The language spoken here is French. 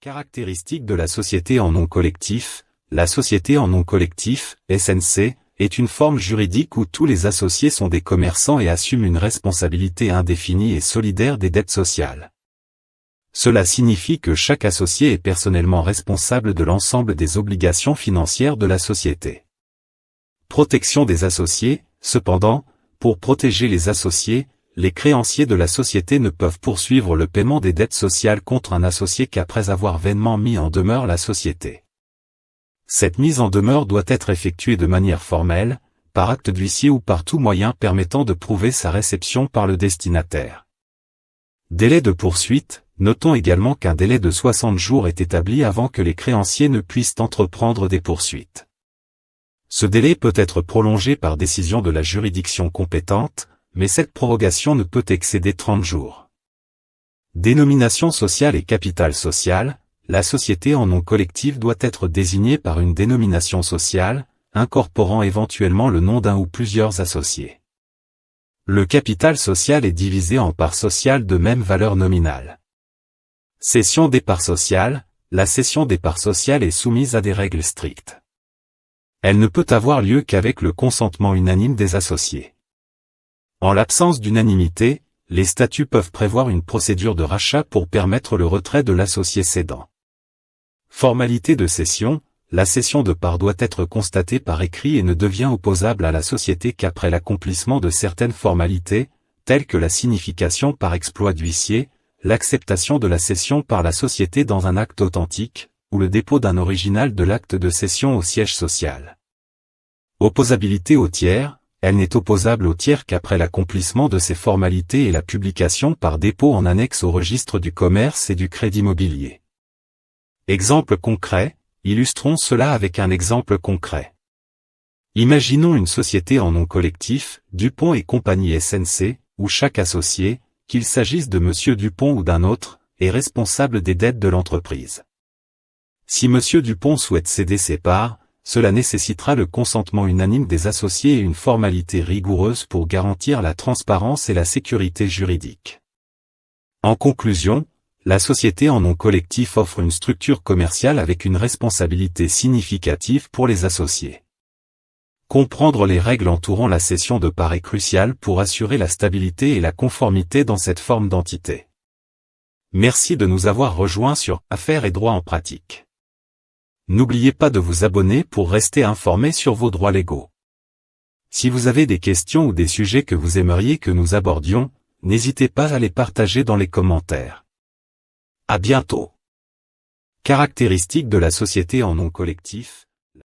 Caractéristiques de la société en nom collectif. La société en nom collectif, SNC, est une forme juridique où tous les associés sont des commerçants et assument une responsabilité indéfinie et solidaire des dettes sociales. Cela signifie que chaque associé est personnellement responsable de l'ensemble des obligations financières de la société. Protection des associés. Cependant, pour protéger les associés, les créanciers de la société ne peuvent poursuivre le paiement des dettes sociales contre un associé qu'après avoir vainement mis en demeure la société. Cette mise en demeure doit être effectuée de manière formelle, par acte d'huissier ou par tout moyen permettant de prouver sa réception par le destinataire. Délai de poursuite. Notons également qu'un délai de 60 jours est établi avant que les créanciers ne puissent entreprendre des poursuites. Ce délai peut être prolongé par décision de la juridiction compétente, mais cette prorogation ne peut excéder 30 jours. Dénomination sociale et capital social. La société en nom collectif doit être désignée par une dénomination sociale, incorporant éventuellement le nom d'un ou plusieurs associés. Le capital social est divisé en parts sociales de même valeur nominale. Cession des parts sociales. La cession des parts sociales est soumise à des règles strictes. Elle ne peut avoir lieu qu'avec le consentement unanime des associés. En l'absence d'unanimité, les statuts peuvent prévoir une procédure de rachat pour permettre le retrait de l'associé cédant. Formalité de cession. La cession de parts doit être constatée par écrit et ne devient opposable à la société qu'après l'accomplissement de certaines formalités, telles que la signification par exploit d'huissier, l'acceptation de la cession par la société dans un acte authentique, ou le dépôt d'un original de l'acte de cession au siège social. Opposabilité au tiers. Elle n'est opposable au tiers qu'après l'accomplissement de ces formalités et la publication par dépôt en annexe au registre du commerce et du crédit mobilier. Exemple concret. Illustrons cela avec un exemple concret. Imaginons une société en nom collectif, Dupont et compagnie SNC, où chaque associé, qu'il s'agisse de Monsieur Dupont ou d'un autre, est responsable des dettes de l'entreprise. Si Monsieur Dupont souhaite céder ses parts, cela nécessitera le consentement unanime des associés et une formalité rigoureuse pour garantir la transparence et la sécurité juridique. En conclusion, la société en nom collectif offre une structure commerciale avec une responsabilité significative pour les associés. Comprendre les règles entourant la cession de parts est crucial pour assurer la stabilité et la conformité dans cette forme d'entité. Merci de nous avoir rejoints sur Affaires et droit en pratique. N'oubliez pas de vous abonner pour rester informé sur vos droits légaux. Si vous avez des questions ou des sujets que vous aimeriez que nous abordions, n'hésitez pas à les partager dans les commentaires. À bientôt. Caractéristiques de la société en nom collectif.